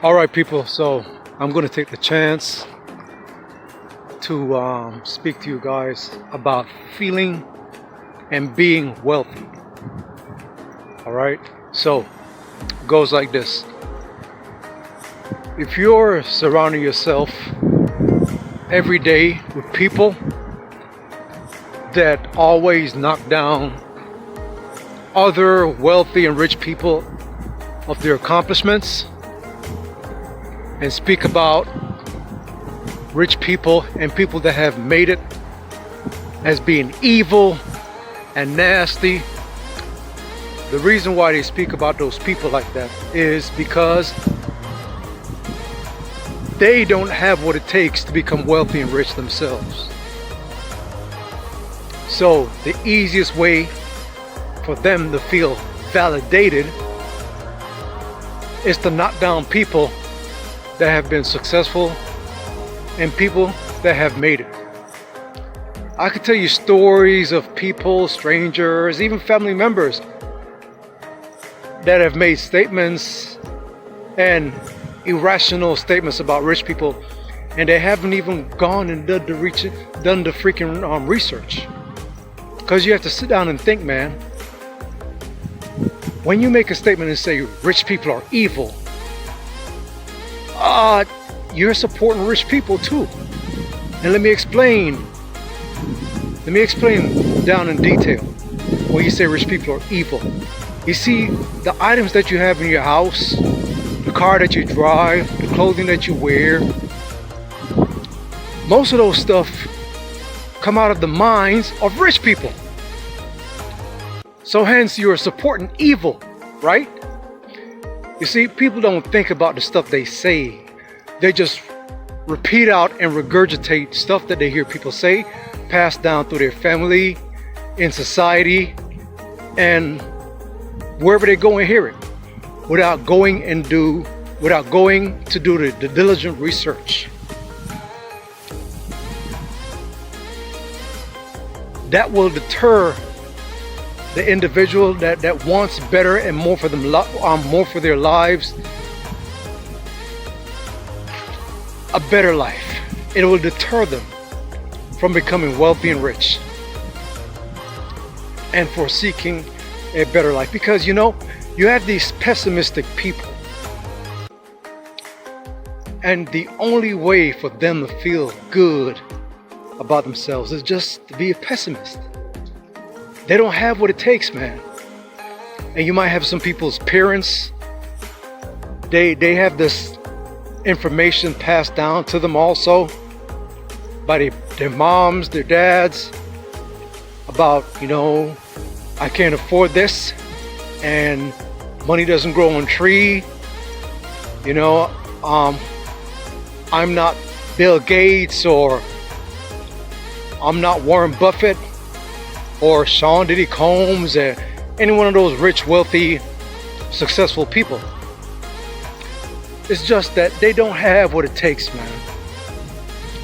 All right, people. So I'm going to take the chance to speak to you guys about feeling and being wealthy. All right. So it goes like this. If you're surrounding yourself every day with people that always knock down other wealthy and rich people of their accomplishments and speak about rich people and people that have made it as being evil and nasty, the reason why they speak about those people like that is because they don't have what it takes to become wealthy and rich themselves. So the easiest way for them to feel validated is to knock down people that have been successful and people that have made it. I could tell you stories of people, strangers, even family members that have made statements and irrational statements about rich people, and they haven't even gone and done the freaking research. Because you have to sit down and think, man. When you make a statement and say rich people are evil, you're supporting rich people too. And let me explain down in detail when you say rich people are evil. You see, the items that you have in your house, the car that you drive, the clothing that you wear, most of those stuff come out of the minds of rich people. So hence you're supporting evil, right? You see, people don't think about the stuff they say. They just repeat out and regurgitate stuff that they hear people say, passed down through their family, in society, and wherever they go and hear it, without going to do the diligent research. That will deter the individual that wants better and more for them, more for their lives, a better life. It will deter them from becoming wealthy and rich and for seeking a better life. Because you have these pessimistic people, and the only way for them to feel good about themselves is just to be a pessimist. They don't have what it takes, man. And you might have some people's parents, they have this information passed down to them also by their moms, their dads, about, I can't afford this, and money doesn't grow on a tree. I'm not Bill Gates, or I'm not Warren Buffett, or Sean Diddy Combs, or any one of those rich, wealthy, successful people. It's just that they don't have what it takes, man.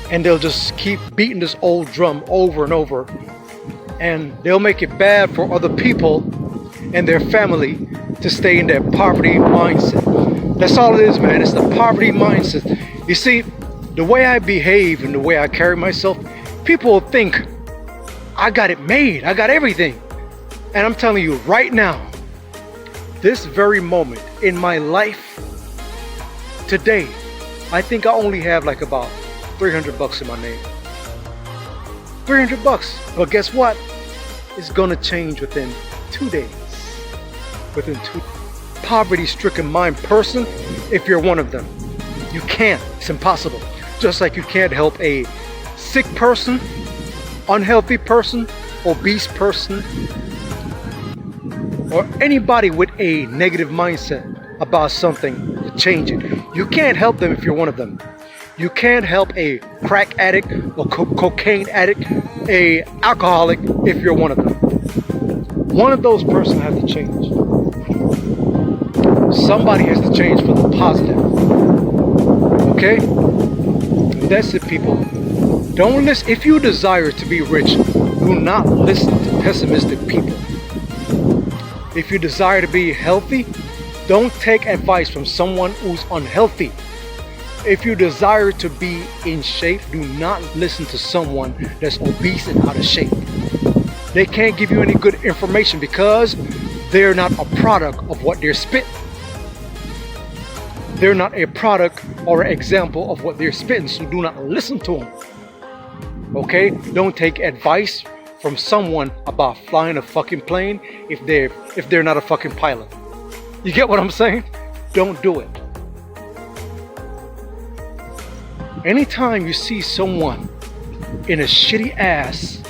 And they'll just keep beating this old drum over and over. And they'll make it bad for other people and their family to stay in that poverty mindset. That's all it is, man. It's the poverty mindset. You see, the way I behave and the way I carry myself, people will think I got it made. I got everything. And I'm telling you right now, this very moment in my life, today, I think I only have like about $300 in my name. $300. But guess what? It's gonna change within 2 days. Within 2 poverty-stricken mind person, if you're one of them. You can't. It's impossible. Just like you can't help a sick person, unhealthy person, obese person, or anybody with a negative mindset about something to change it. You can't help them if you're one of them. You can't help a crack addict or cocaine addict, a alcoholic, if you're one of them. One of those persons has to change. Somebody has to change for the positive. Okay? That's it, people. Don't listen. If you desire to be rich, do not listen to pessimistic people. If you desire to be healthy, Don't take advice from someone who's unhealthy. If you desire to be in shape, do not listen to someone that's obese and out of shape. They can't give you any good information because they're not a product of what they're spitting. They're not a product or an example of what they're spitting, so do not listen to them. Okay? Don't take advice from someone about flying a fucking plane if they're not a fucking pilot. You get what I'm saying? Don't do it. Anytime you see someone in a shitty ass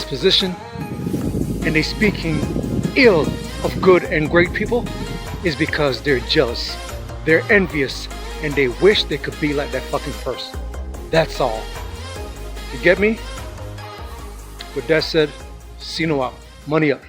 position and they speaking ill of good and great people, is because they're jealous, they're envious, and they wish they could be like that fucking person. That's all. You get me? With that said, Sino out. Money up.